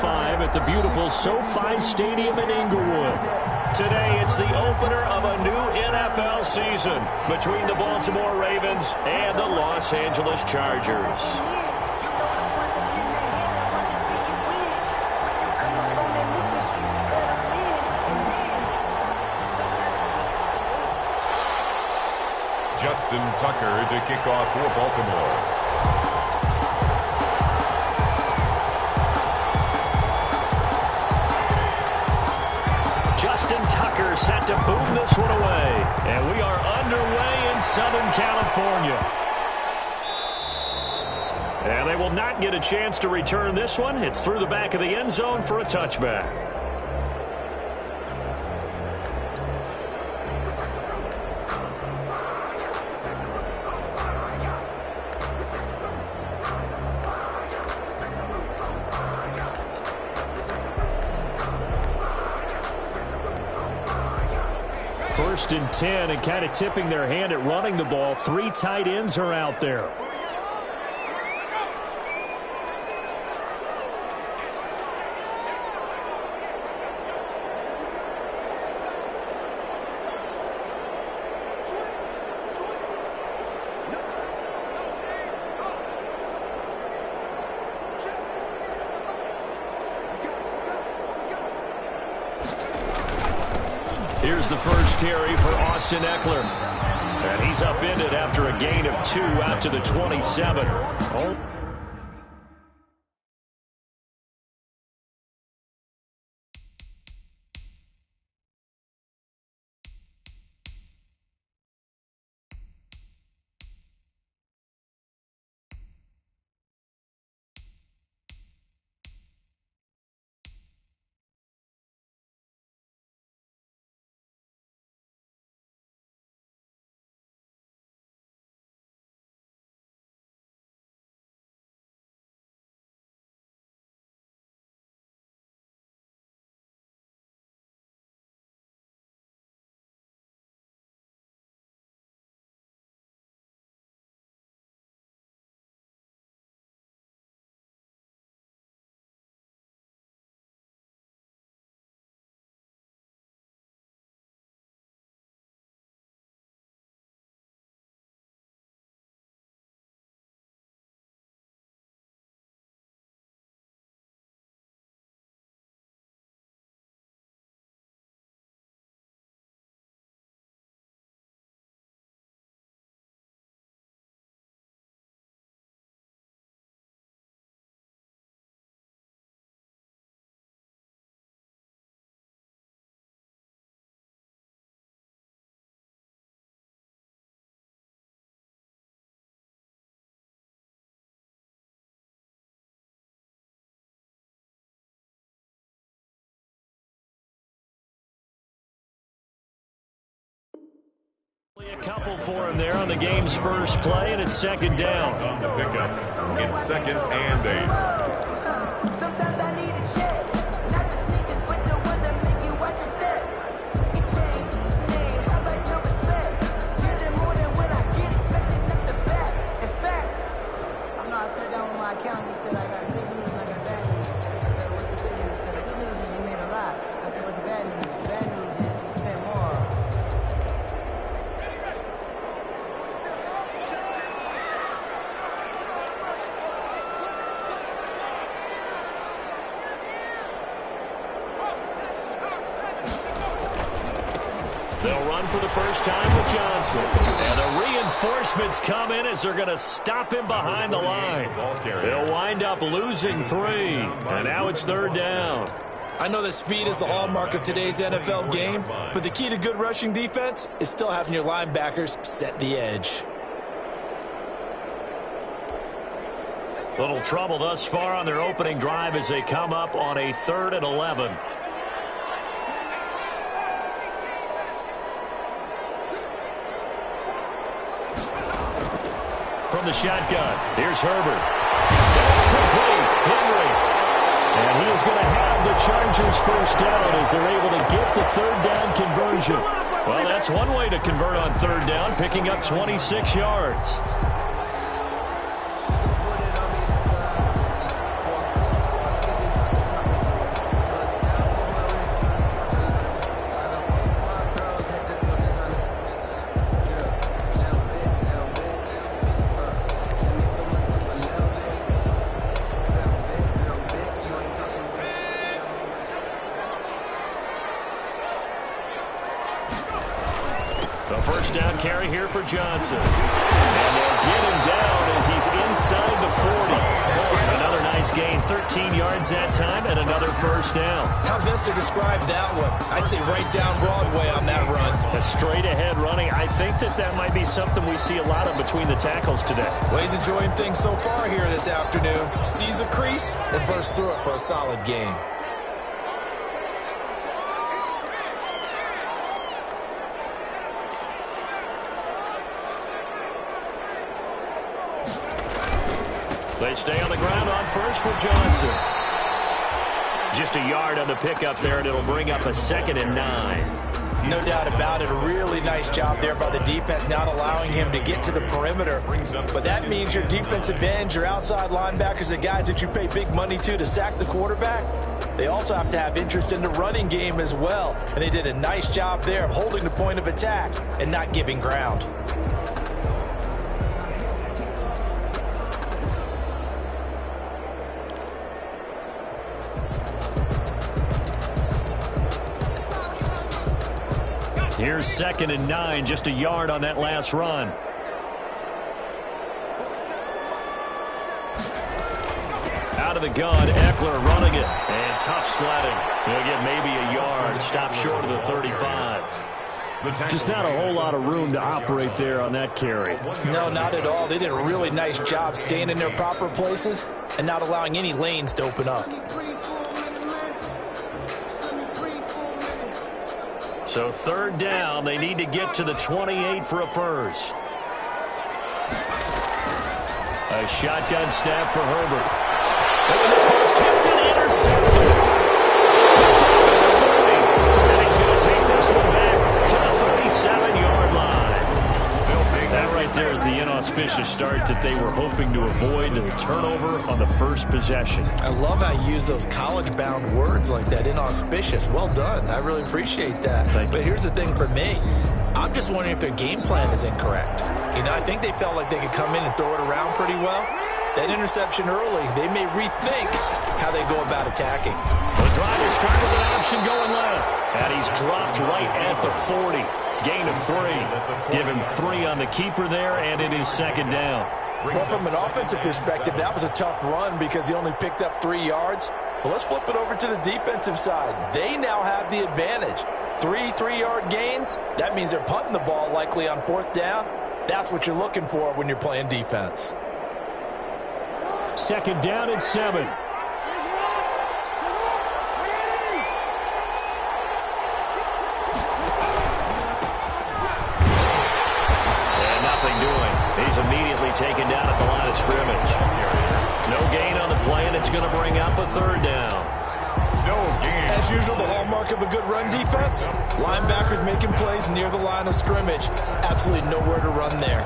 5 at the beautiful SoFi Stadium in Inglewood. Today, it's the opener of a new NFL season between the Baltimore Ravens and the Los Angeles Chargers. Justin Tucker to kick off for Baltimore. Justin Tucker set to boom this one away. And we are underway in Southern California. And they will not get a chance to return this one. It's through the back of the end zone for a touchback. First and 10, and kind of tipping their hand at running the ball. 3 tight ends are out there. Here's the first carry for Austin Eckler. And he's upended after a gain of 2 out to the 27. Oh. A couple for him there on the game's first play, and it's second down. On the pickup, it's 2nd and 8. Sometimes I need a check, not the sneakers, but the ones that make you watch your step. You change, hey, how about your respect? Getting more than what I get, expecting at the back. In fact, I know I sat down with my accountant, he said I got good news and I got bad news. I said, what's the good news? He said, the good news is you made a lot. I said, what's the bad news? The bad news is you spent more. They'll run for the first time with Johnson. And the reinforcements come in as they're going to stop him behind the line. They'll wind up losing 3. And now it's 3rd down. I know that speed is the hallmark of today's NFL game, but the key to good rushing defense is still having your linebackers set the edge. Little trouble thus far on their opening drive as they come up on a 3rd and 11. From the shotgun, here's Herbert. That's complete. Henry. And he is going to have the Chargers first down as they're able to get the 3rd down conversion. Well, that's one way to convert on 3rd down, picking up 26 yards. down carry here for Johnson. And they'll get him down as he's inside the 40. Another nice gain, 13 yards that time, and another first down. How best to describe that one? I'd say right down Broadway on that run. A straight-ahead running. I think that might be something we see a lot of between the tackles today. Well, he's enjoying things so far here this afternoon. Sees a crease and bursts through it for a solid game. They stay on the ground on first for Johnson. Just a yard on the pickup there, and it'll bring up a 2nd and 9. No doubt about it. A really nice job there by the defense, not allowing him to get to the perimeter. But that means your defensive ends, your outside linebackers, the guys that you pay big money to sack the quarterback, they also have to have interest in the running game as well. And they did a nice job there of holding the point of attack and not giving ground. Here's 2nd and 9, just a yard on that last run. Out of the gun, Eckler running it. And tough sledding. He'll get maybe a yard, stop short of the 35. Just not a whole lot of room to operate there on that carry. No, not at all. They did a really nice job staying in their proper places and not allowing any lanes to open up. So 3rd down, they need to get to the 28 for a first. A shotgun snap for Herbert. And this one's tipped and intercepted. Picked off at the 30. And he's going to take this one back to the 37-yard line. That right there is the inauspicious start that they were hoping to avoid, and the turnover on the first possession. I love how you use those college-bound words like that, inauspicious. Well done. I really appreciate that. But here's the thing for me. I'm just wondering if their game plan is incorrect. You know, I think they felt like they could come in and throw it around pretty well. That interception early, they may rethink how they go about attacking. The drive is started with an option going left. And he's dropped right at the 40. Gain of 3. Give him 3 on the keeper there, and it is 2nd down. Well, from an offensive perspective, that was a tough run because he only picked up 3 yards. But let's flip it over to the defensive side. They now have the advantage. 3 3-yard gains. That means they're punting the ball likely on 4th down. That's what you're looking for when you're playing defense. 2nd down and 7. He's immediately taken down at the line of scrimmage. No gain on the play, and it's going to bring up a 3rd down. No gain. As usual, the hallmark of a good run defense, linebackers making plays near the line of scrimmage. Absolutely nowhere to run there.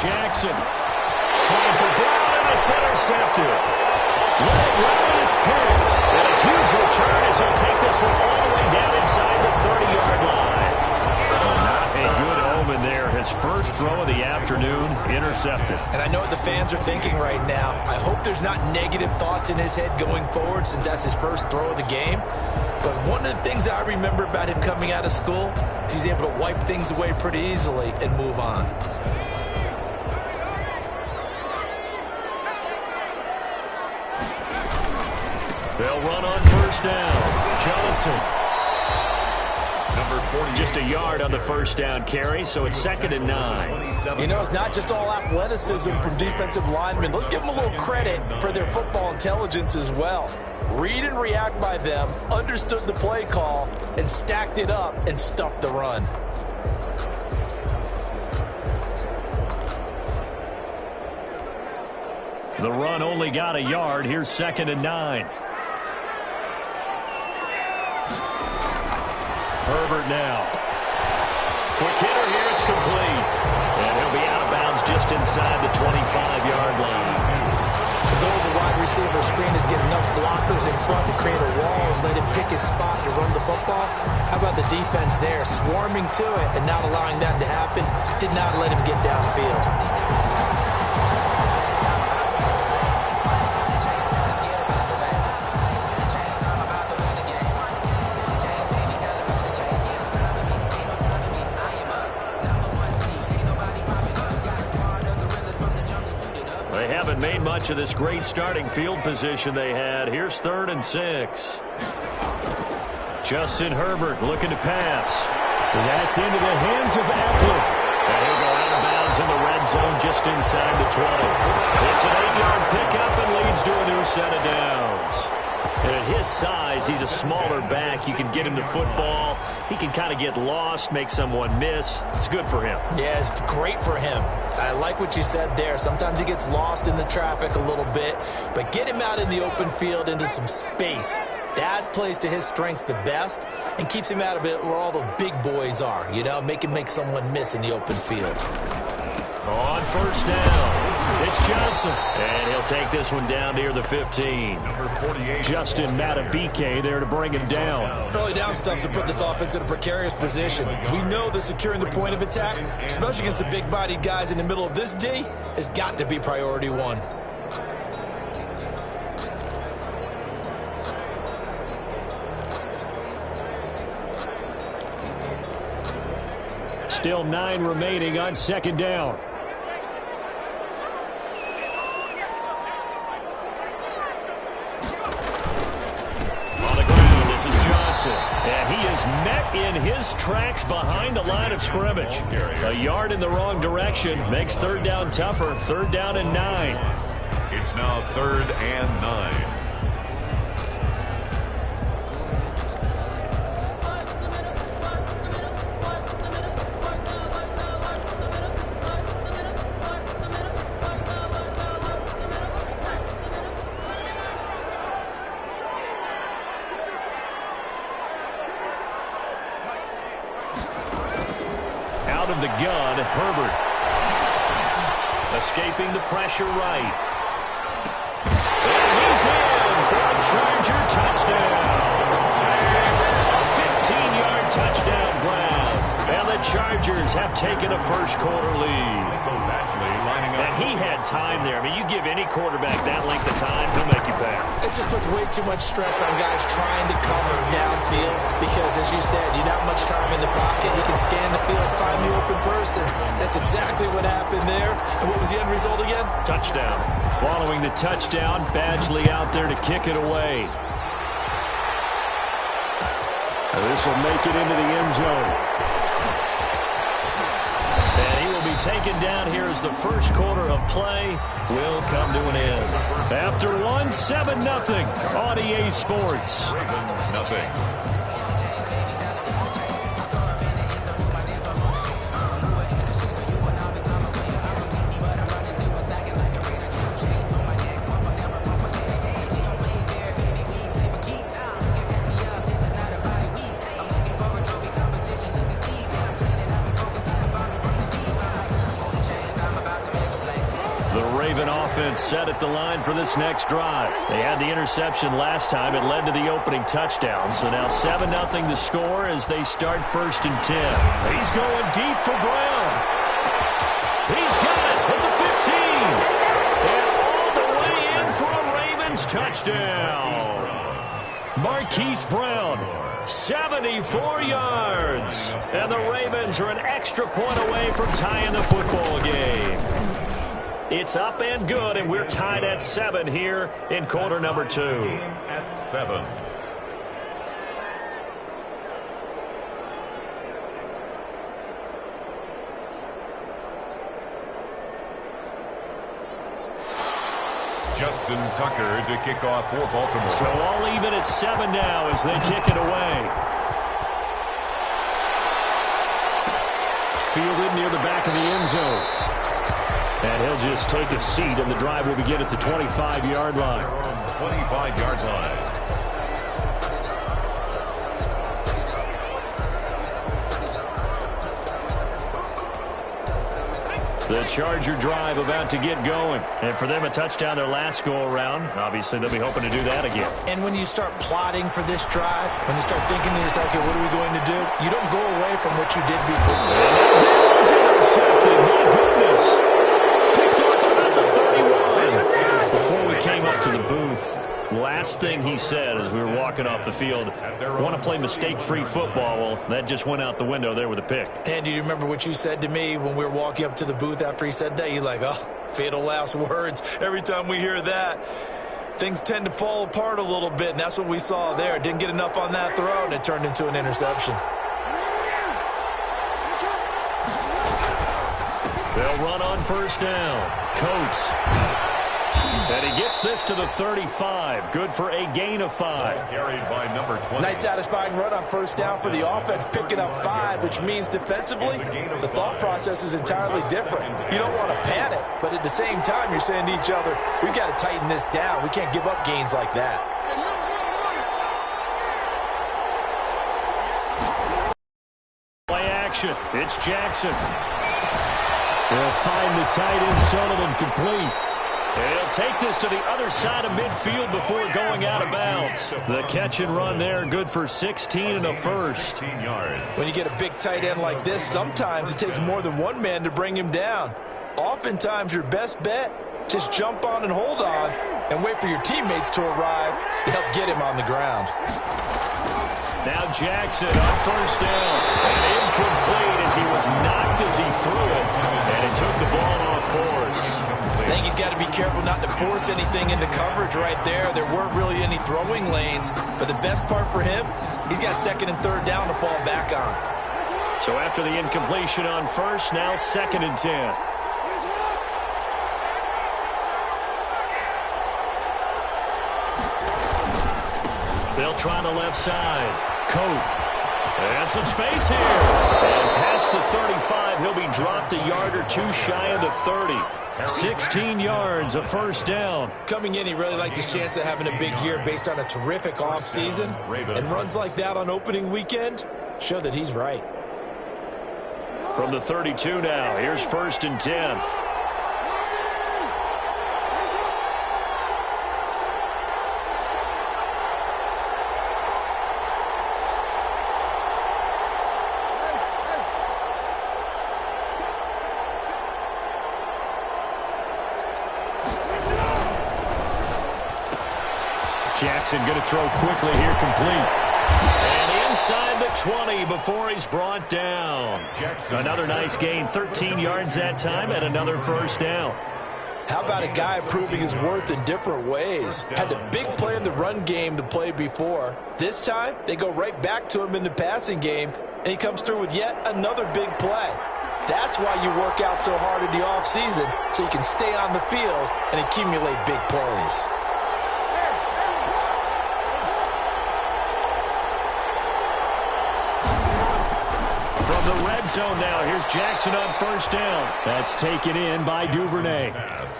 Jackson trying for Brown, and it's intercepted. Let it run, and it's picked. And a huge return as he'll take this one all the way down inside the 30-yard line. Not a good omen there. His first throw of the afternoon intercepted. And I know what the fans are thinking right now. I hope there's not negative thoughts in his head going forward since that's his first throw of the game. But one of the things I remember about him coming out of school is he's able to wipe things away pretty easily and move on. They'll run on first down. Johnson. Number 40. Just a yard on the first down carry, so it's 2nd and 9. You know, it's not just all athleticism from defensive linemen. Let's give them a little credit for their football intelligence as well. Read and react by them, understood the play call, and stacked it up and stuffed the run. The run only got a yard. Here's 2nd and 9. Herbert now. Quick hitter here. It's complete. And he'll be out of bounds just inside the 25-yard line. Though the wide receiver screen is getting enough blockers in front to create a wall and let him pick his spot to run the football, how about the defense there swarming to it and not allowing that to happen? Did not let him get downfield. They haven't made much of this great starting field position they had. Here's 3rd and 6. Justin Herbert looking to pass. And that's into the hands of Eckler. And he'll go out of bounds in the red zone just inside the 20. It's an 8-yard pickup and leads to a new set of downs. And at his size, he's a smaller back. You can get him the football. He can kind of get lost, make someone miss. It's good for him. Yeah, it's great for him. I like what you said there. Sometimes he gets lost in the traffic a little bit, but get him out in the open field into some space. That plays to his strengths the best and keeps him out of it where all the big boys are, you know, make him make someone miss in the open field. On 1st down, it's Johnson. And he'll take this one down near the 15. Number 48. Justin Matabike there to bring him down. Early down stuff to put this offense in a precarious position. We know that securing the point of attack, especially against the big-bodied guys in the middle of this D, has got to be priority one. Still 9 remaining on 2nd down. On the ground, this is Johnson. And he is met in his tracks behind the line of scrimmage. A yard in the wrong direction makes 3rd down tougher. 3rd down and 9. It's now 3rd and 9. Out of the gun, Herbert. Escaping the pressure right. And he's in for a Charger touchdown. A 15-yard touchdown grab. And the Chargers have taken a first-quarter lead. And he had time there. I mean, you give any quarterback that length of time, he'll make you pay. It just puts way too much stress on guys trying to cover downfield because, as you said, you not much time in the pocket. He can scan the field, find the open person. That's exactly what happened there. And what was the end result again? Touchdown. Following the touchdown, Badgley out there to kick it away. This will make it into the end zone. And he will be taken down here as the first quarter of play will come to an end. After 1, 7-0 on EA Sports. Ravens nothing. Set at the line for this next drive. They had the interception last time. It led to the opening touchdown. So now 7-0 to score as they start 1st and 10. He's going deep for Brown. He's got it at the 15. And all the way in for a Ravens touchdown. Marquise Brown, 74 yards. And the Ravens are an extra point away from tying the football game. It's up and good, and we're tied at 7 here in quarter number 2. At 7. Justin Tucker to kick off for Baltimore. So all even at 7 now as they kick it away. Fielded near the back of the end zone. And he'll just take a seat, and the drive will begin at the 25-yard line. 25-yard line. The Charger drive about to get going. And for them, a touchdown their last go-around. Obviously, they'll be hoping to do that again. And when you start plotting for this drive, when you start thinking to yourself, okay, what are we going to do? You don't go away from what you did before. This is intercepted. My goodness. Picked off about the 31. Before we came up to the booth, last thing he said as we were walking off the field, want to play mistake-free football. Well, that just went out the window there with a pick. And do you remember what you said to me when we were walking up to the booth after he said that? You're like, oh, fatal last words. Every time we hear that, things tend to fall apart a little bit, and that's what we saw there. Didn't get enough on that throw, and it turned into an interception. They'll run on first down. Coates. And he gets this to the 35. Good for a gain of 5. Carried by number 20. Nice satisfying run on first down for the offense, picking up 5, which means defensively, the thought process is entirely different. You don't want to panic, but at the same time, you're saying to each other, we've got to tighten this down. We can't give up gains like that. Play action. It's Jackson. They'll find the tight end Sullivan complete. And he'll take this to the other side of midfield before going out of bounds. The catch and run there, good for 16 and a first. When you get a big tight end like this, sometimes it takes more than one man to bring him down. Oftentimes, your best bet, just jump on and hold on and wait for your teammates to arrive to help get him on the ground. Now Jackson on first down. And incomplete as he was knocked as he threw it. And it took the ball off course. I think he's got to be careful not to force anything into coverage right there. There weren't really any throwing lanes. But the best part for him, he's got second and third down to fall back on. So after the incompletion on first, now second and 10. They'll try the left side. Coat. And some space here. And past the 35, he'll be dropped a yard or two shy of the 30. 16 yards, a first down. Coming in, he really liked his chance of having a big year based on a terrific offseason. And runs like that on opening weekend show that he's right. From the 32 now, here's first and 10. Jackson going to throw quickly here, complete. And inside the 20 before he's brought down. Another nice gain, 13 yards that time, and another first down. How about a guy proving his worth in different ways? Had a big play in the run game to play before. This time, they go right back to him in the passing game, and he comes through with yet another big play. That's why you work out so hard in the offseason, so you can stay on the field and accumulate big plays. From the red zone now, here's Jackson on first down. That's taken in by Duvernay.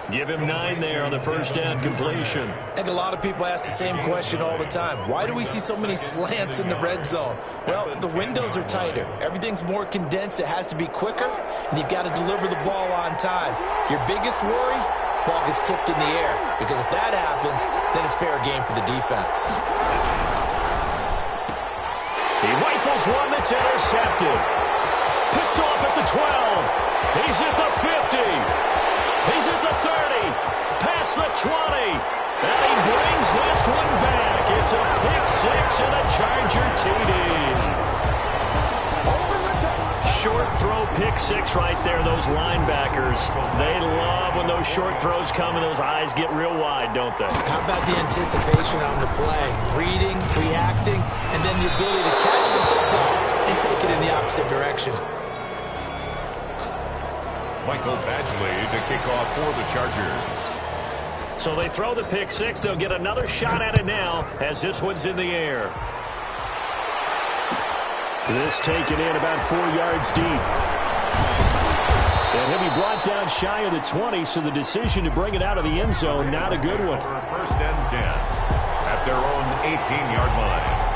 Give him 9 there on the first down completion. I think a lot of people ask the same question all the time. Why do we see so many slants in the red zone? Well, the windows are tighter. Everything's more condensed. It has to be quicker, and you've got to deliver the ball on time. Your biggest worry? Ball gets tipped in the air, because if that happens, then it's fair game for the defense. He rifles one that's intercepted. Picked off at the 12. He's at the 50. He's at the 30. Past the 20. And he brings this one back. It's a pick six and a Charger TD. Short throw pick six right there. Those linebackers, they love when those short throws come and those eyes get real wide, don't they? How about the anticipation on the play? Reading, reacting, and then the ability to catch the football and take it in the opposite direction. Michael Badgley to kick off for the Chargers. So they throw the pick six. They'll get another shot at it now as this one's in the air. This taken in about 4 yards deep. And he'll be brought down shy of the 20, so the decision to bring it out of the end zone, not a good one. First and 10 at their own 18-yard line.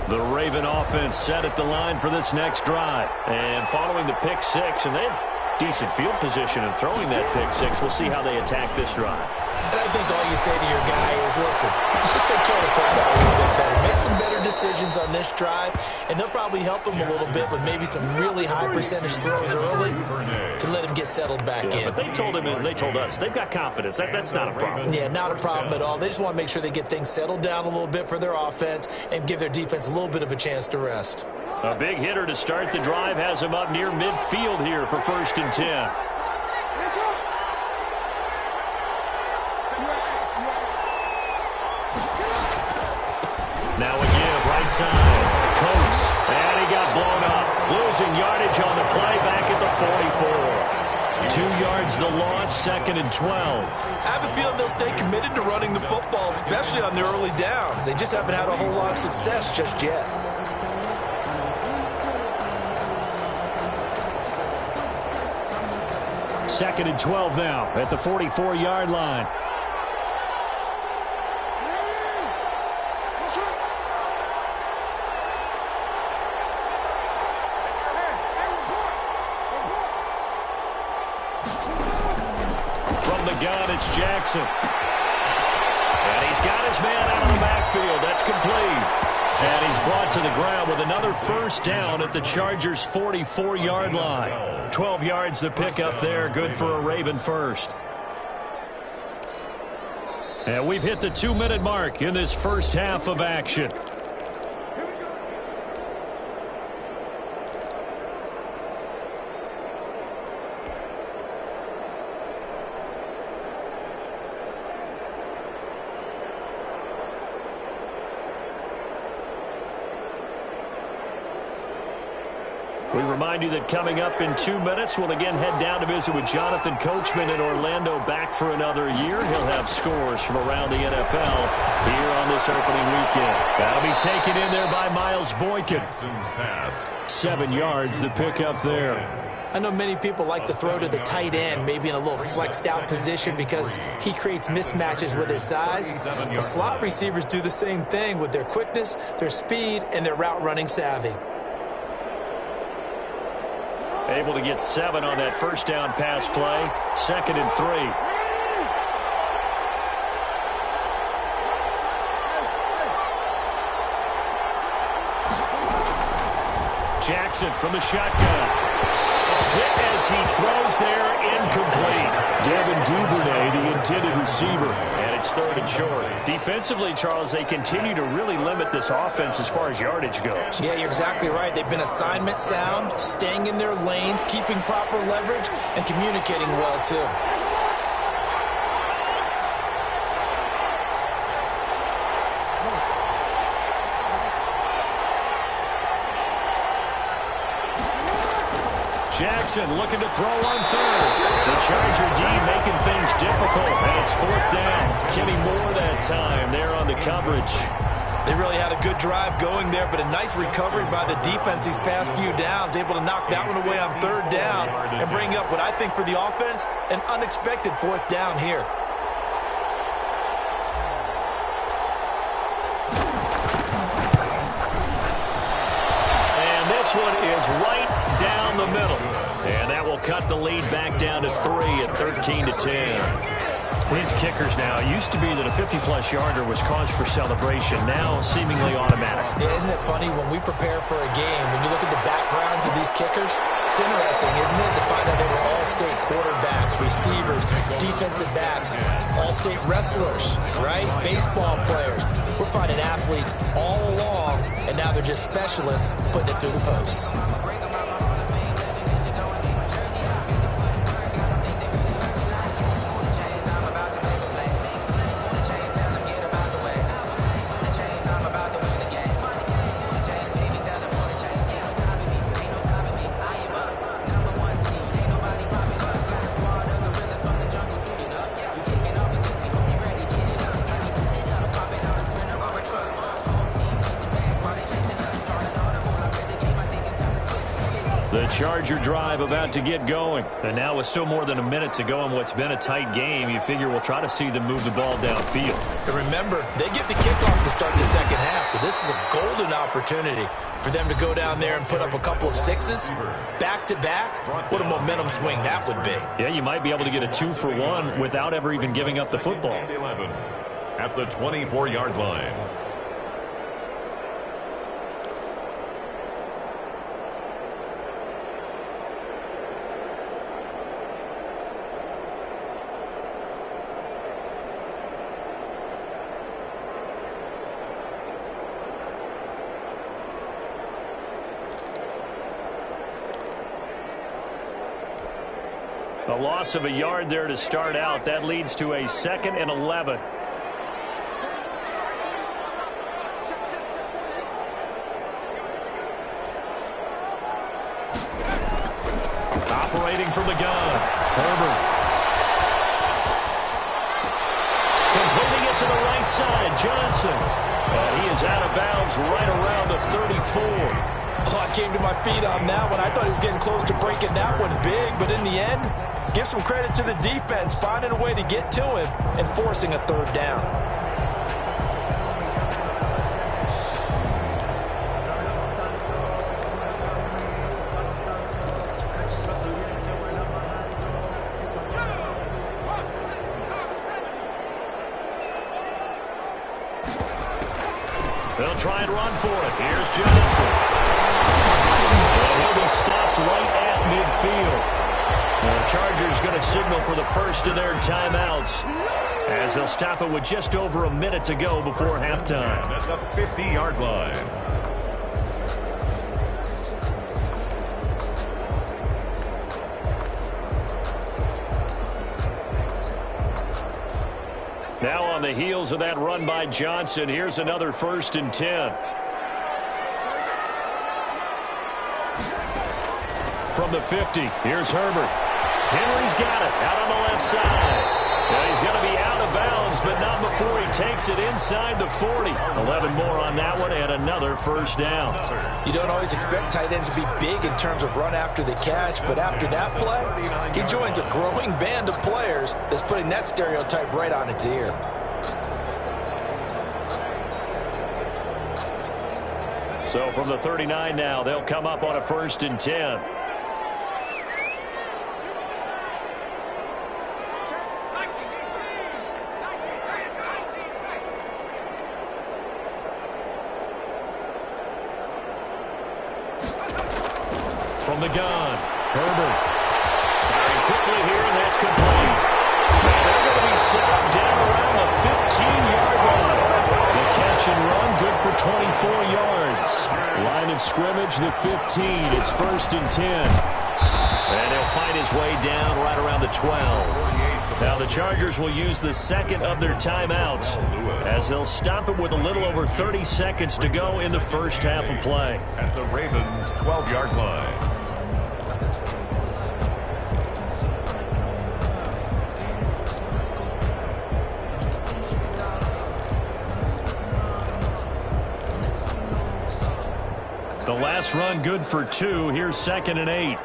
The Raven offense set at the line for this next drive. And following the pick six, and they have decent field position in throwing that pick six. We'll see how they attack this drive. And I think all you say to your guy is, listen, let's just take care of the football a little bit better. Make some better decisions on this drive, and they'll probably help him a little bit with maybe some really high percentage throws early to let him get settled back in. But they told him and they told us they've got confidence. That's not a problem. Yeah, not a problem at all. They just want to make sure they get things settled down a little bit for their offense and give their defense a little bit of a chance to rest. A big hitter to start the drive has him up near midfield here for 1st and 10. Now a give, right side. Coates, and he got blown up. Losing yardage on the play back at the 44. 2 yards the loss, 2nd and 12. I have a feeling they'll stay committed to running the football, especially on their early downs. They just haven't had a whole lot of success just yet. 2nd and 12 now at the 44-yard line. From the gun, it's Jackson. And he's got his man out of the backfield. That's complete. And he's brought to the ground with another 1st down at the Chargers' 44-yard line. 12 yards the pickup there. Good for a Raven first. And we've hit the 2-minute mark in this first half of action. We remind you that coming up in 2 minutes, we'll again head down to visit with Jonathan Coachman in Orlando, back for another year. He'll have scores from around the NFL here on this opening weekend. That'll be taken in there by Miles Boykin. 7 yards, the pickup there. I know many people like to throw to the tight end, maybe in a little flexed out position because he creates mismatches with his size. The slot receivers do the same thing with their quickness, their speed, and their route running savvy. Able to get 7 on that 1st down pass play. 2nd and 3. Jackson from the shotgun. A hit as he throws there, incomplete. Devin Duvernay, the intended receiver. And it's 3rd and short. Defensively, Charles, they continue to really limit this offense as far as yardage goes. Yeah, you're exactly right. They've been assignment sound, staying in their lanes, keeping proper leverage, and communicating well, too. Jackson looking to throw on 3rd. The Charger D making things difficult, and it's 4th down. Kenny Moore that time there on the coverage. They really had a good drive going there, but a nice recovery by the defense these past few downs, able to knock that one away on 3rd down and bring up what I think for the offense, an unexpected 4th down here. And this one is right down the middle. And that will cut the lead back down to 3 at 13-10. These kickers now, it used to be that a 50-plus yarder was cause for celebration, now seemingly automatic. Yeah, isn't it funny when we prepare for a game, when you look at the backgrounds of these kickers, it's interesting, isn't it, to find out they were all-state quarterbacks, receivers, defensive backs, all-state wrestlers, right? Baseball players. We're finding athletes all along, and now they're just specialists putting it through the posts. Charger drive about to get going. And now with still more than a minute to go in what's been a tight game, you figure we'll try to see them move the ball downfield. And remember, they get the kickoff to start the second half, so So this is a golden opportunity for them to go down there and put up a couple of sixes back-to-back. What a momentum swing that would be. Yeah, you might be able to get a 2-for-1 without ever even giving up the football. 11 at the 24-yard line. A loss of a yard there to start out. That leads to a 2nd and 11. Operating from the gun. Herbert. Completing it to the right side. Johnson. And he is out of bounds right around the 34. Oh, I came to my feet on that one. I thought he was getting close to breaking that one big, but in the end, give some credit to the defense, finding a way to get to him and forcing a 3rd down. They'll try and run for it. Here's Johnson. And he'll be stopped right at midfield. The Chargers going to signal for the first of their timeouts as they'll stop it with just over a minute to go before halftime. At the 50-yard line. Now on the heels of that run by Johnson, here's another 1st and 10. From the 50, here's Herbert. Henry's got it out on the left side. And he's going to be out of bounds, but not before he takes it inside the 40. 11 more on that one and another 1st down. You don't always expect tight ends to be big in terms of run after the catch, but after that play, he joins a growing band of players that's putting that stereotype right on its ear. So from the 39 now, they'll come up on a 1st and 10. From the gun, Herbert. Firing quickly here, and that's complete. And they're going to be set up down around the 15-yard line. The catch and run, good for 24 yards. Line of scrimmage, the 15. It's 1st and 10. And he'll find his way down right around the 12. Now the Chargers will use the 2nd of their timeouts as they'll stop it with a little over 30 seconds to go in the first half of play. At the Ravens' 12-yard line. The last run good for 2. Here's 2nd and 8.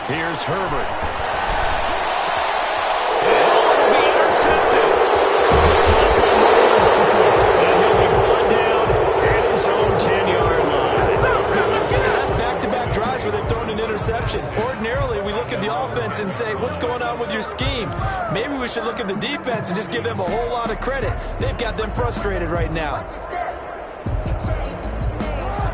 Here's Herbert. And he'll be intercepted. And he'll be brought down at his own 10-yard line. So that's back-to-back drives where they've thrown an interception. Ordinarily, we look at the offense and say, what's going on with your scheme? Maybe we should look at the defense and just give them a whole lot of credit. They've got them frustrated right now.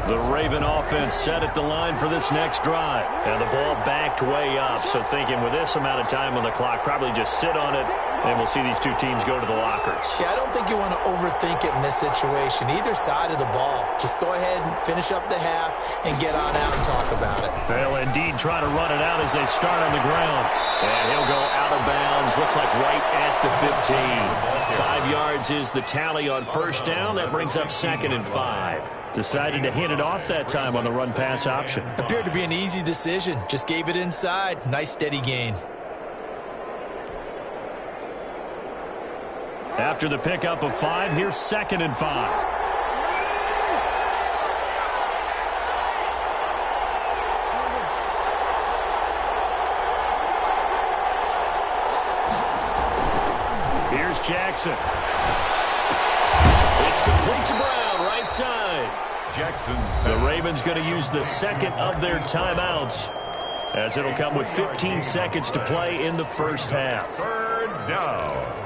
The Raven offense set at the line for this next drive. And the ball backed way up. So thinking with this amount of time on the clock, probably just sit on it, and we'll see these two teams go to the lockers. Yeah, I don't think you want to overthink it in this situation. Either side of the ball. Just go ahead and finish up the half and get on out and talk about it. They'll indeed try to run it out as they start on the ground. And he'll go out of bounds. Looks like right at the 15. 5 yards is the tally on 1st down. That brings up 2nd and 5. Decided to hand it off that time on the run-pass option. Appeared to be an easy decision. Just gave it inside. Nice steady gain. After the pickup of 5, here's 2nd and 5. Here's Jackson. It's complete to Brown, right side. The Ravens going to use the second of their timeouts, as it'll come with 15 seconds to play in the first half. Third down.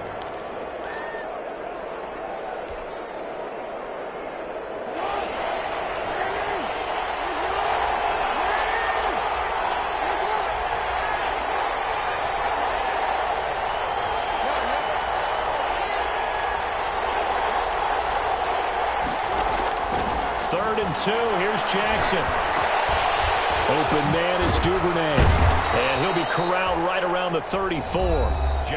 Third and 2. Here's Jackson. Open man is Duvernay. And he'll be corralled right around the 34.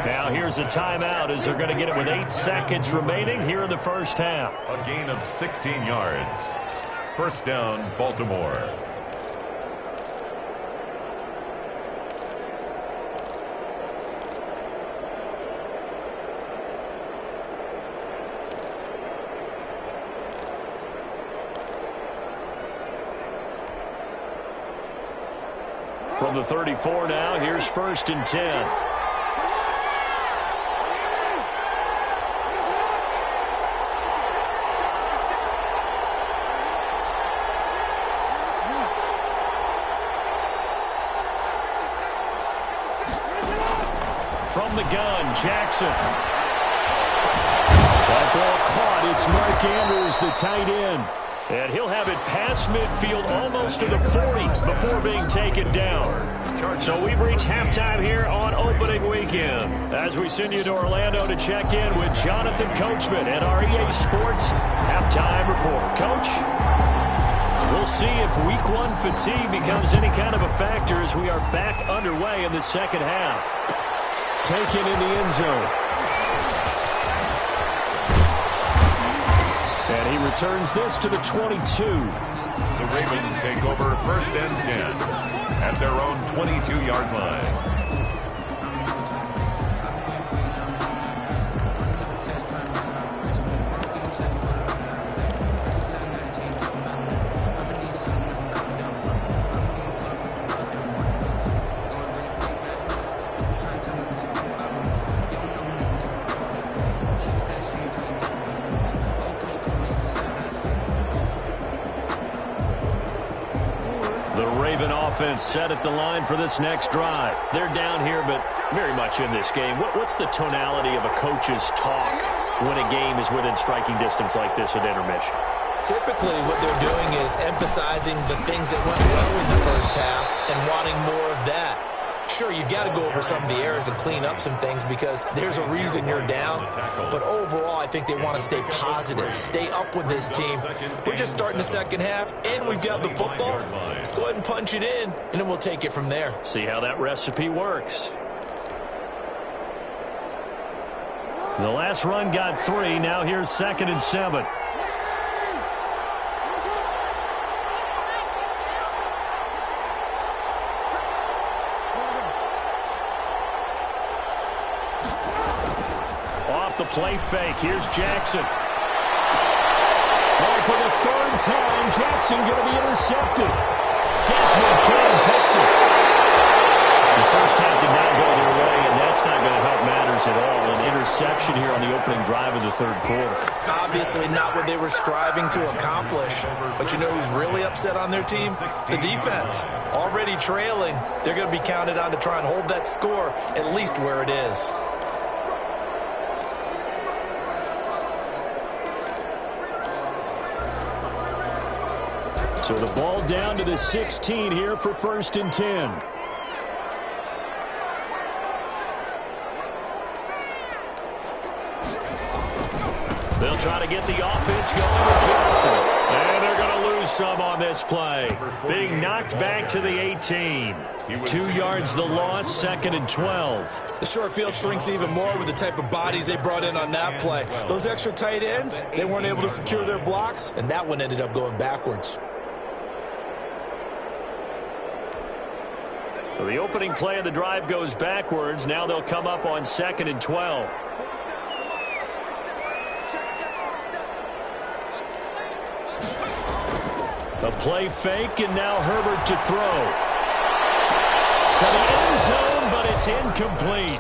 Now here's a timeout as they're going to get it with 8 seconds remaining here in the first half. A gain of 16 yards. First down, Baltimore. From the 34 now, here's first and 10. From the gun, Jackson. That ball caught. It's Mark Andrews, the tight end. And he'll have it past midfield almost to the 40 before being taken down. So we've reached halftime here on opening weekend, as we send you to Orlando to check in with Jonathan Coachman at our EA Sports halftime report. Coach, we'll see if week 1 fatigue becomes any kind of a factor as we are back underway in the second half. Taken in the end zone. And he returns this to the 22. The Ravens take over first and 10 at their own 22-yard line. Offense set at the line for this next drive. They're down here, but very much in this game. What's the tonality of a coach's talk when a game is within striking distance like this at intermission? Typically, what they're doing is emphasizing the things that went well in the first half and wanting more of that. Sure, you've got to go over some of the errors and clean up some things because there's a reason you're down. But overall, I think they want to stay positive, stay up with this team. We're just starting the second half, and we've got the football. Let's go ahead and punch it in, and then we'll take it from there. See how that recipe works. The last run got 3. Now here's 2nd and 7. The play fake. Here's Jackson. Oh, for the 3rd time, Jackson going to be intercepted. Desmond King picks it. The first half did not go their way, and that's not going to help matters at all. An interception here on the opening drive of the 3rd quarter. Obviously not what they were striving to accomplish. But you know who's really upset on their team? The defense. Already trailing. They're going to be counted on to try and hold that score at least where it is. So the ball down to the 16 here for 1st and 10. They'll try to get the offense going with Johnson. And they're going to lose some on this play. Being knocked back to the 18. 2 yards the loss, 2nd and 12. The short field shrinks even more with the type of bodies they brought in on that play. Those extra tight ends, they weren't able to secure their blocks, and that one ended up going backwards. So the opening play of the drive goes backwards. Now they'll come up on 2nd and 12. A play fake, and now Herbert to throw. To the end zone, but it's incomplete.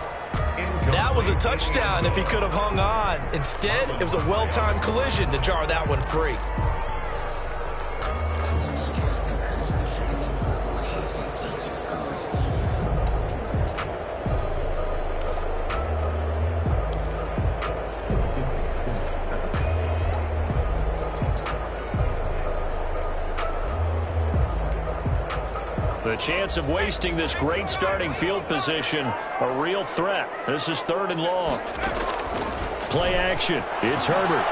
That was a touchdown if he could have hung on. Instead, it was a well-timed collision to jar that one free. The chance of wasting this great starting field position, a real threat. This is 3rd and long. Play action. It's Herbert.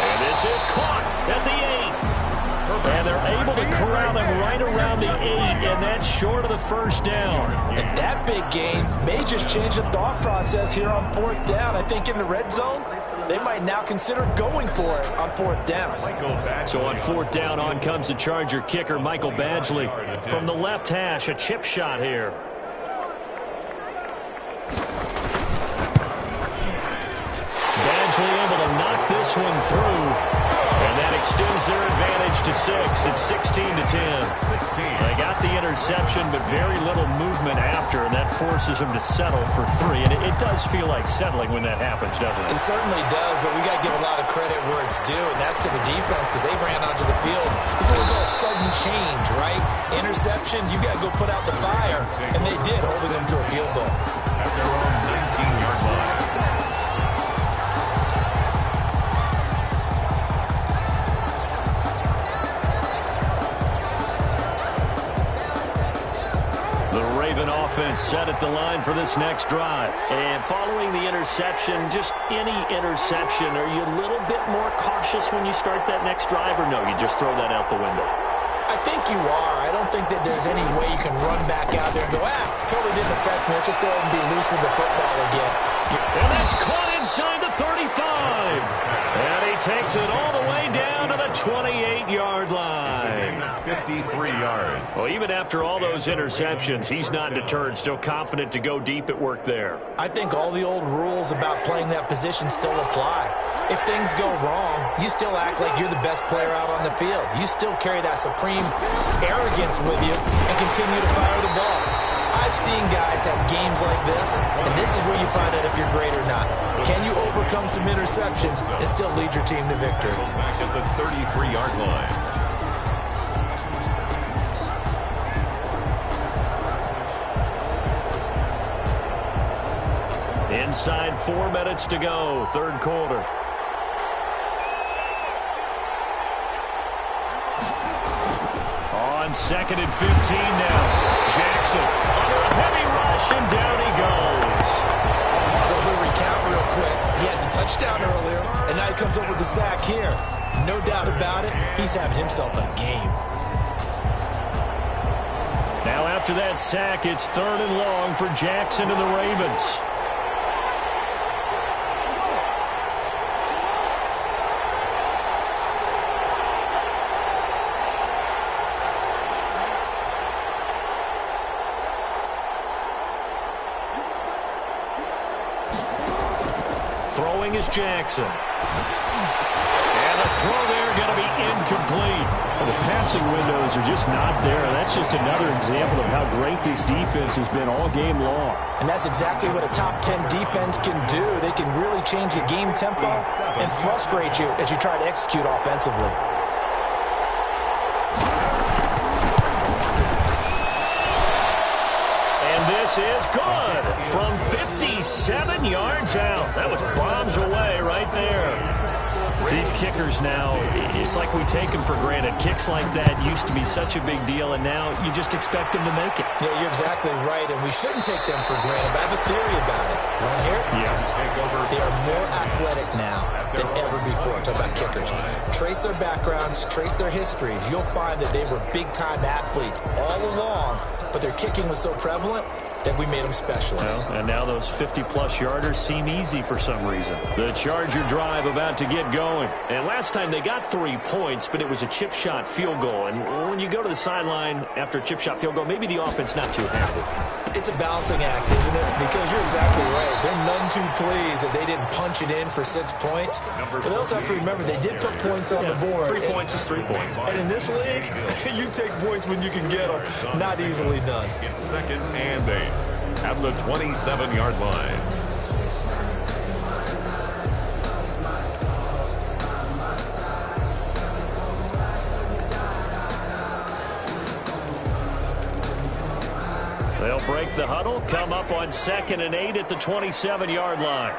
And this is caught at the 8. And they're able to corral him right around the 8, and that's short of the first down. And that big gain may just change the thought process here on 4th down. I think in the red zone, they might now consider going for it on 4th down. So on 4th down, on comes the Charger kicker, Michael Badgley. From the left hash, a chip shot here. Badgley able to knock this one through. And that extends their advantage to 6. It's 16-10. They got the interception, but very little movement after, and that forces them to settle for 3. And it does feel like settling when that happens, doesn't it? It certainly does, but we got to give a lot of credit where it's due, and that's to the defense because they ran onto the field. This is what we call sudden change, right? Interception, you got to go put out the fire, and they did, holding them to a field goal. At their own 19-yard line. Offense set at the line for this next drive. And following the interception, just any interception, are you a little bit more cautious when you start that next drive, or no, you just throw that out the window? I think you are. I don't think that there's any way you can run back out there and go, totally didn't affect me. Let's just go ahead and be loose with the football again. And that's caught inside the 35. And he takes it all the way down to the 28-yard line. 53 yards. Well, even after all those interceptions, he's not deterred, still confident to go deep at work there. I think all the old rules about playing that position still apply. If things go wrong, you still act like you're the best player out on the field. You still carry that supreme arrogance with you and continue to fire the ball. I've seen guys have games like this, and this is where you find out if you're great or not. Can you overcome some interceptions and still lead your team to victory? Back at the 33-yard line. Inside 4 minutes to go, 3rd quarter. On 2nd and 15 now. Jackson under a heavy rush, and down he goes. So we'll recount real quick. He had the touchdown earlier, and now he comes up with the sack here. No doubt about it, he's having himself a game. Now after that sack, it's 3rd and long for Jackson and the Ravens. Throwing is Jackson. And the throw there going to be incomplete. Well, the passing windows are just not there. That's just another example of how great this defense has been all game long. And that's exactly what a top 10 defense can do. They can really change the game tempo and frustrate you as you try to execute offensively. This is good from 57 yards out. That was bombs away right there. These kickers now, it's like we take them for granted. Kicks like that used to be such a big deal, and now you just expect them to make it. Yeah, you're exactly right, and we shouldn't take them for granted, but I have a theory about it. You want to hear it? Yeah. They are more athletic now than ever before. Talk about kickers. Trace their backgrounds, trace their histories. You'll find that they were big-time athletes all along, but their kicking was so prevalent that we made them specialists. Well, and now those 50-plus yarders seem easy for some reason. The Charger drive about to get going. And last time they got 3 points, but it was a chip shot field goal. And when you go to the sideline after a chip shot field goal, maybe the offense not too happy. It's a balancing act, isn't it? Because you're exactly right. They're none too pleased that they didn't punch it in for 6 points. But they also have to remember they did put points on the board. 3 points is 3 points. And in this league, you take points when you can get them. Not easily done. It's 2nd and 8. at the 27-yard line. They'll break the huddle, come up on 2nd and 8 at the 27-yard line.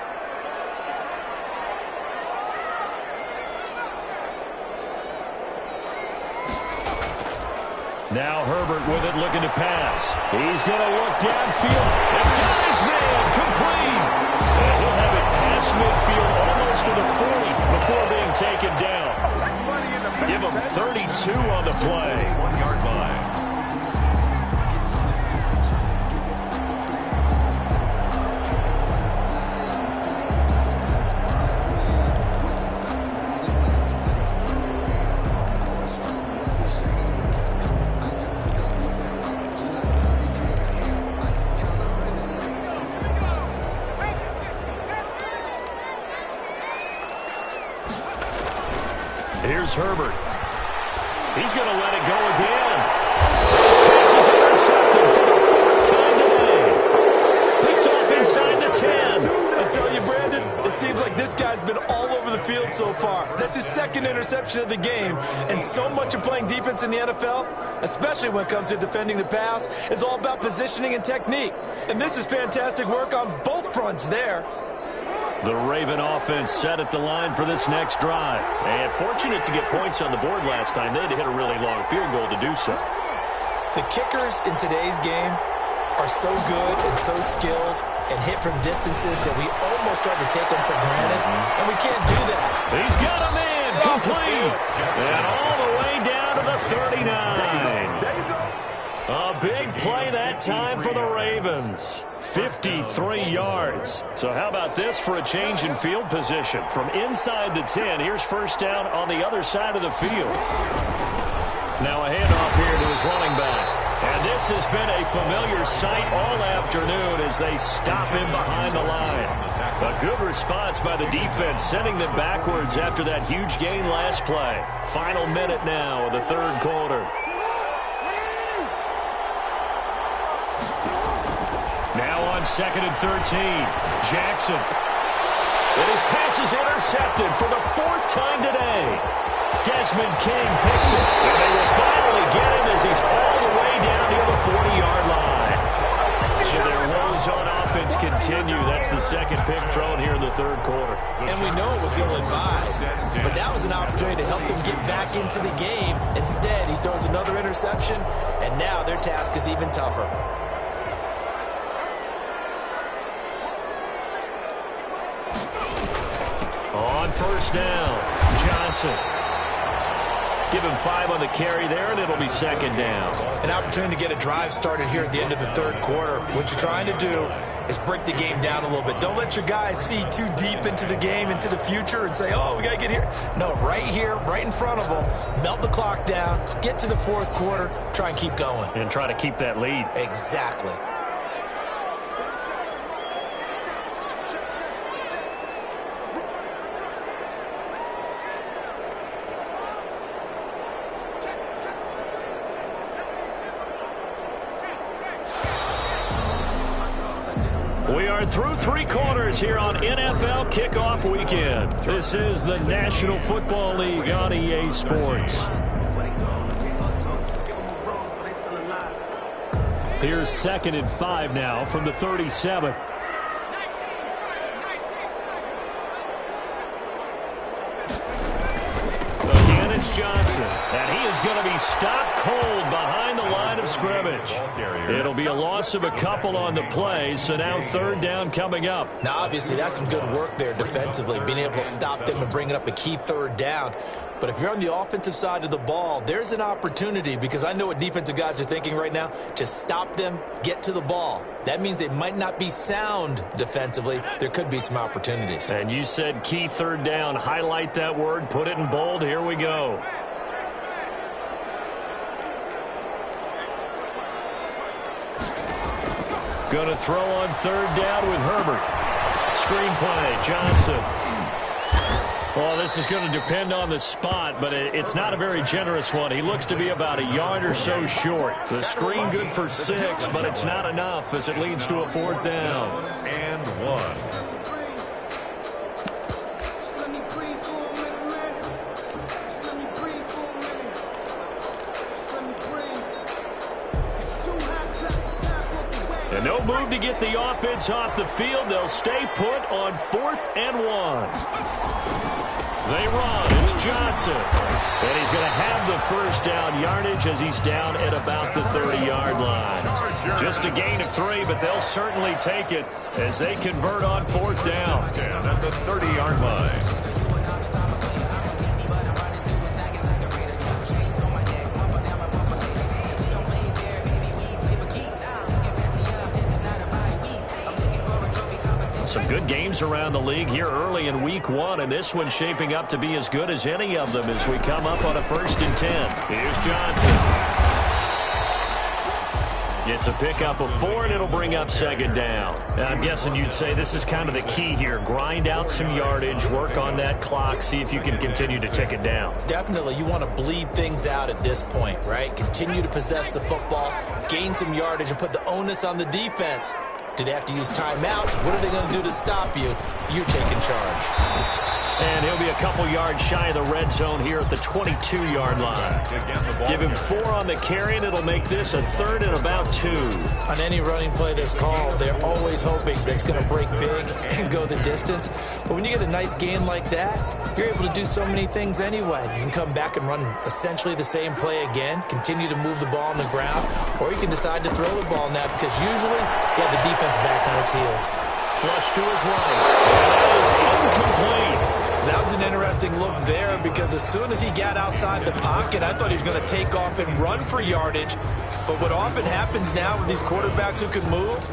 Now Herbert with it, looking to pass. He's going to look downfield. And got his man, complete. And he'll have it past midfield, almost to the 40 before being taken down. Give him 32 on the play. 1-yard line. Here's Herbert. He's going to let it go again. His pass is intercepted for the 4th time today. Picked off inside the 10. I tell you, Brandon, it seems like this guy's been all over the field so far. That's his 2nd interception of the game. And so much of playing defense in the NFL, especially when it comes to defending the pass, is all about positioning and technique. And this is fantastic work on both fronts there. The Raven offense set at the line for this next drive. And fortunate to get points on the board last time. They had to hit a really long field goal to do so. The kickers in today's game are so good and so skilled and hit from distances that we almost start to take them for granted. And we can't do that. He's got him in, complete. And all the way down to the 39. A big play that time for the Ravens. 53 yards. So how about this for a change in field position? From inside the 10, here's first down on the other side of the field. Now a handoff here to his running back. And this has been a familiar sight all afternoon as they stop him behind the line. A good response by the defense, sending them backwards after that huge gain last play. Final minute now of the 3rd quarter. Now on 2nd and 13, Jackson. And his pass is intercepted for the 4th time today. Desmond King picks it, and they will finally get him as he's all the way down near the 40-yard line. So their woes on offense continue. That's the 2nd pick thrown here in the 3rd quarter. And we know it was ill-advised, but that was an opportunity to help them get back into the game. Instead, he throws another interception, and now their task is even tougher. On first down, Johnson. Give him 5 on the carry there, and it'll be 2nd down. An opportunity to get a drive started here at the end of the 3rd quarter. What you're trying to do is break the game down a little bit. Don't let your guys see too deep into the game, into the future, and say, oh, we got to get here. No, right here, right in front of them. Melt the clock down, get to the 4th quarter, try and keep going. And try to keep that lead. Exactly. We are through 3 quarters here on NFL Kickoff Weekend. This is the National Football League on EA Sports. Here's 2nd and 5 now from the 37. Again, it's Johnson, and he is going to be stopped cold behind the line of scrimmage. It'll be a loss of a couple on the play, so now 3rd down coming up. Now, obviously, that's some good work there defensively, being able to stop them and bringing up a key 3rd down. But if you're on the offensive side of the ball, there's an opportunity, because I know what defensive guys are thinking right now. Just stop them, get to the ball. That means they might not be sound defensively. There could be some opportunities. And you said key 3rd down. Highlight that word, put it in bold. Here we go. Going to throw on 3rd down with Herbert. Screen play, Johnson. Well, this is going to depend on the spot, but it's not a very generous one. He looks to be about a yard or so short. The screen good for 6, but it's not enough as it leads to a 4th down. And 1. And no move to get the offense off the field. They'll stay put on 4th and 1. They run. It's Johnson. And he's going to have the first down yardage as he's down at about the 30-yard line. Just a gain of 3, but they'll certainly take it as they convert on 4th down. At the 30-yard line. Some good games around the league here early in week 1, and this one's shaping up to be as good as any of them as we come up on a 1st and 10. Here's Johnson. Gets a pickup of 4, and it'll bring up 2nd down. Now, I'm guessing you'd say this is kind of the key here. Grind out some yardage, work on that clock, see if you can continue to tick it down. Definitely, you want to bleed things out at this point, right? Continue to possess the football, gain some yardage, and put the onus on the defense. Do they have to use timeouts? What are they going to do to stop you? You're taking charge. And he'll be a couple yards shy of the red zone here at the 22-yard line. Give him 4 on the carry, and it'll make this a 3rd and about 2. On any running play that's called, they're always hoping that it's going to break big and go the distance. But when you get a nice game like that, you're able to do so many things anyway. You can come back and run essentially the same play again, continue to move the ball on the ground, or you can decide to throw the ball now because usually you have the defense back on its heels. Flush to his right. And that is incomplete. That was an interesting look there because as soon as he got outside the pocket, I thought he was going to take off and run for yardage. But what often happens now with these quarterbacks who can move,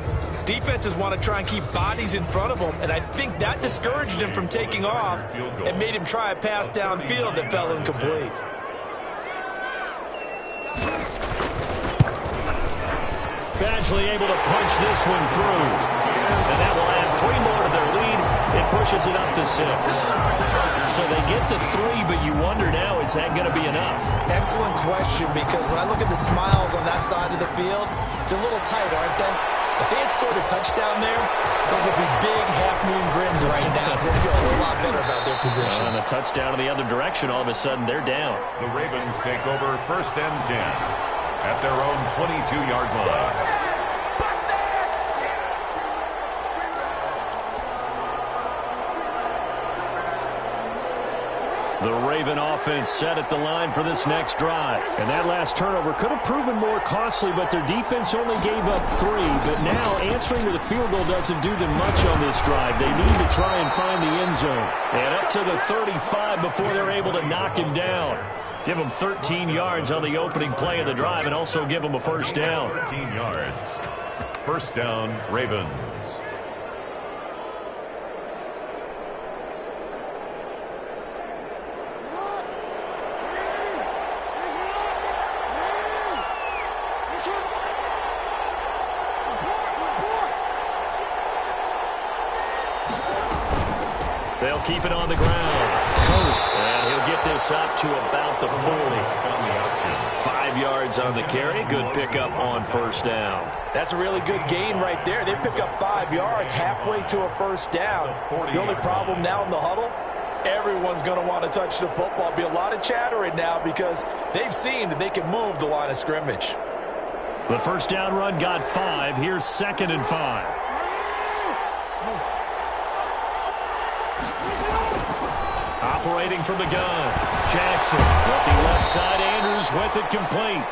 defenses want to try and keep bodies in front of them, and I think that discouraged him from taking off and made him try a pass downfield that fell incomplete. Badgley able to punch this one through. And that will add 3 more to their lead. It pushes it up to 6. So they get the 3, but you wonder now, is that going to be enough? Excellent question, because when I look at the smiles on that side of the field, it's a little tight, aren't they? If they had scored a touchdown there, those would be big half-moon grins right now. They feel a whole lot better about their position. And a touchdown in the other direction, all of a sudden they're down. The Ravens take over 1st and 10 at their own 22-yard line. The Raven offense set at the line for this next drive. And that last turnover could have proven more costly, but their defense only gave up 3. But now answering with a field goal doesn't do them much on this drive. They need to try and find the end zone. And up to the 35 before they're able to knock him down. Give them 13 yards on the opening play of the drive and also give them a 1st down. 13 yards. 1st down, Ravens. They'll keep it on the ground. And he'll get this up to about the 40. 5 yards on the carry. Good pickup on 1st down. That's a really good gain right there. They pick up 5 yards halfway to a 1st down. The only problem now in the huddle, everyone's going to want to touch the football. Be a lot of chattering now because they've seen that they can move the line of scrimmage. The 1st down run got 5. Here's 2nd and 5. Operating from the gun. Jackson looking left side. Andrews with it complete.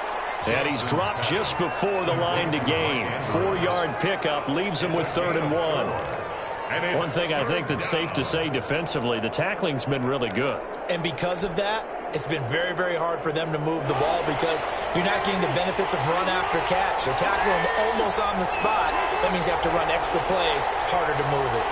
And he's dropped just before the line to gain. 4-yard pickup leaves him with 3rd and 1. One thing I think that's safe to say defensively, the tackling's been really good. And because of that, it's been very, very hard for them to move the ball because you're not getting the benefits of run after catch. They're tackling them almost on the spot. That means you have to run extra plays, harder to move it.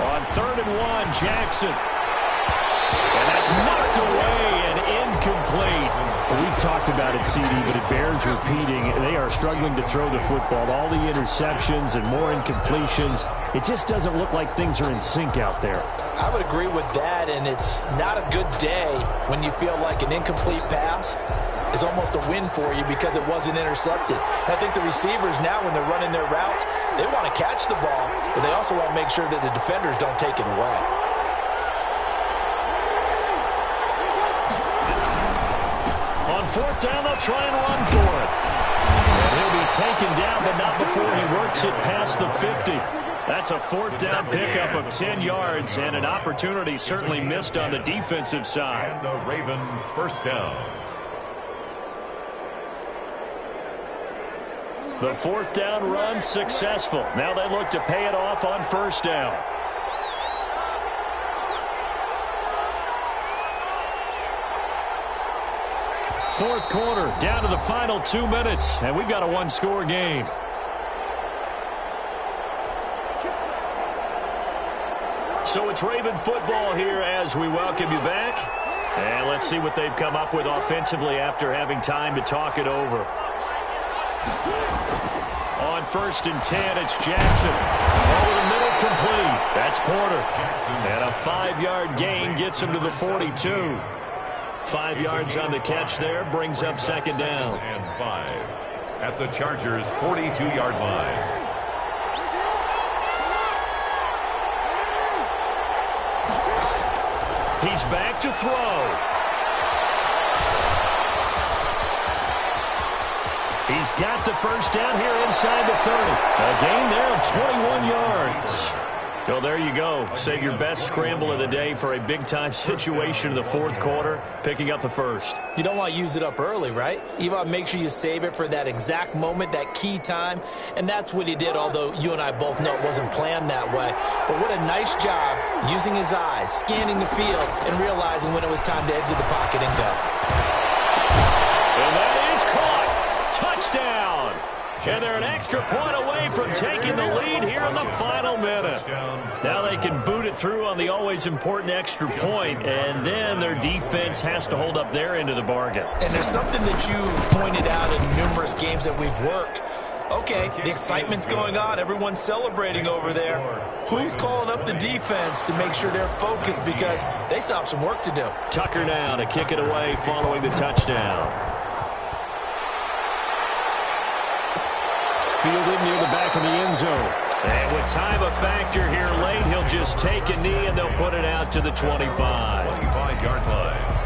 On 3rd and 1, Jackson. And that's knocked away and incomplete. Well, we've talked about it, CD, but it bears repeating. They are struggling to throw the football. All the interceptions and more incompletions. It just doesn't look like things are in sync out there. I would agree with that, and it's not a good day when you feel like an incomplete pass is almost a win for you because it wasn't intercepted. And I think the receivers now, when they're running their routes, they want to catch the ball, but they also want to make sure that the defenders don't take it away. On fourth down, they'll try and run for it. And he'll be taken down, but not before he works it past the 50. That's a fourth down pickup of 10 yards, and an opportunity certainly missed on the defensive side. And a Raven first down. The fourth down run successful. Now they look to pay it off on first down. Fourth quarter, down to the final 2 minutes, and we've got a one-score game. So it's Raven football here as we welcome you back. And let's see what they've come up with offensively after having time to talk it over. On first and 10, it's Jackson. Over the middle, complete. That's Porter. And a 5-yard gain gets him to the 42. 5 yards on the catch there, brings up second down. And 5 at the Chargers' 42-yard line. He's back to throw. He's got the first down here inside the 30. A gain there of 21 yards. So there you go. Save your best scramble of the day for a big-time situation in the fourth quarter, picking up the first. You don't want to use it up early, right? You want to make sure you save it for that exact moment, that key time, and that's what he did, although you and I both know it wasn't planned that way. But what a nice job using his eyes, scanning the field, and realizing when it was time to exit the pocket and go. And that is caught. Touchdown. And they're an extra point away from taking the lead here in the final minute. Now they can boot it through on the always important extra point, and then their defense has to hold up their end of the bargain. And there's something that you pointed out in numerous games that we've worked. Okay, the excitement's going on. Everyone's celebrating over there. Who's calling up the defense to make sure they're focused because they still have some work to do? Tucker now to kick it away following the touchdown. Fielded near the back of the end zone. And with time a factor here late, he'll just take a knee and they'll put it out to the 25. 25-yard line.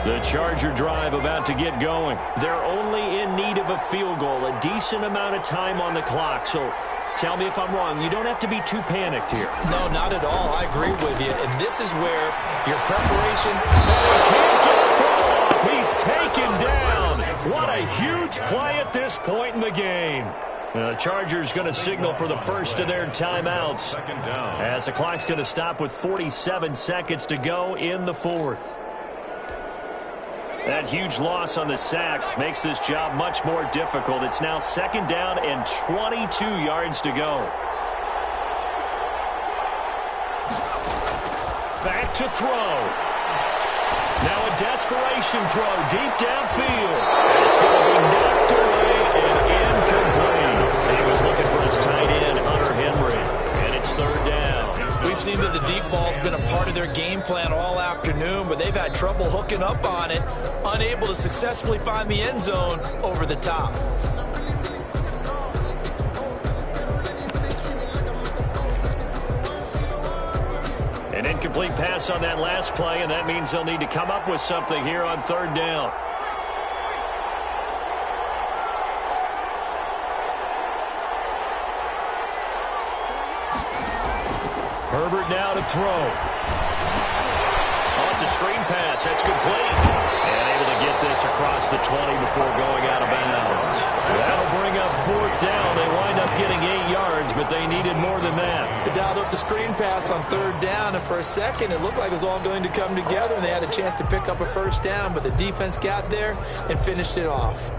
The Charger drive about to get going. They're only in need of a field goal, a decent amount of time on the clock. So tell me if I'm wrong. You don't have to be too panicked here. No, not at all. I agree with you. And this is where your preparation... He can't get a throw off. He's taken down. What a huge play at this point in the game. The Chargers going to signal for the first of their timeouts. Second down. As the clock's going to stop with 47 seconds to go in the fourth. That huge loss on the sack makes this job much more difficult. It's now second down and 22 yards to go. Back to throw. Now a desperation throw deep downfield. It's going to be knocked away and incomplete. He was looking for his tight end, Hunter Henry, and it's third down. We've seen that the deep ball's been a part of their game plan all afternoon, but they've had trouble hooking up on it, unable to successfully find the end zone over the top. An incomplete pass on that last play, and that means they'll need to come up with something here on third down. Herbert now to throw. Oh, it's a screen pass. That's complete. And able to get get this across the 20 before going out of bounds. That'll bring up 4th down. They wind up getting 8 yards, but they needed more than that. They dialed up the screen pass on 3rd down, and for a second it looked like it was all going to come together, and they had a chance to pick up a 1st down, but the defense got there and finished it off.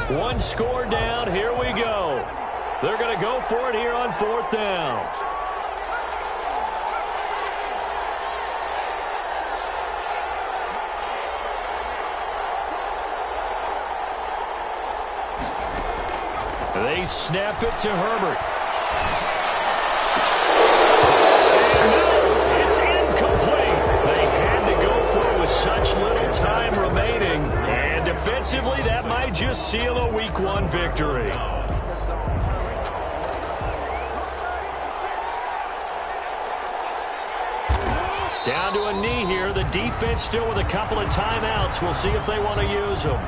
One score down. Here we go. They're going to go for it here on 4th down. They snap it to Herbert. And it's incomplete. They had to go for it with such little time remaining. And defensively, that might just seal a Week 1 victory. Down to a knee here. The defense still with a couple of timeouts. We'll see if they want to use them.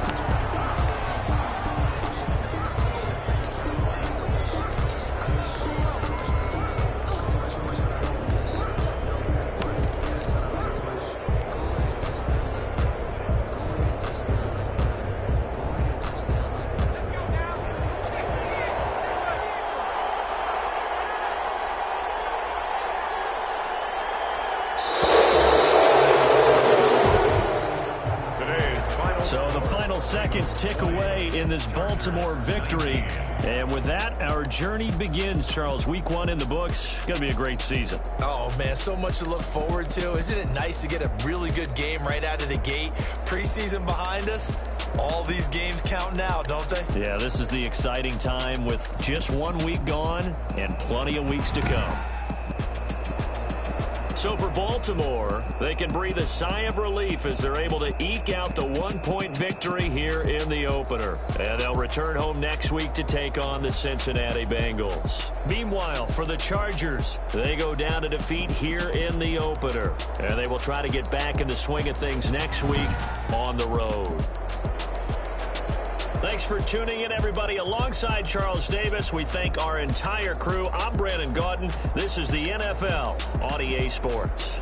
Seconds tick away in this Baltimore victory. And with that, our journey begins, Charles. Week 1 in the books. Going to be a great season. Oh, man, so much to look forward to. Isn't it nice to get a really good game right out of the gate? Preseason behind us. All these games count now, don't they? Yeah, this is the exciting time with just 1 week gone and plenty of weeks to come. So for Baltimore, they can breathe a sigh of relief as they're able to eke out the 1-point victory here in the opener. And they'll return home next week to take on the Cincinnati Bengals. Meanwhile, for the Chargers, they go down to defeat here in the opener. And they will try to get back in the swing of things next week on the road. Thanks for tuning in, everybody. Alongside Charles Davis, we thank our entire crew. I'm Brandon Gaudin. This is the NFL on EA Sports.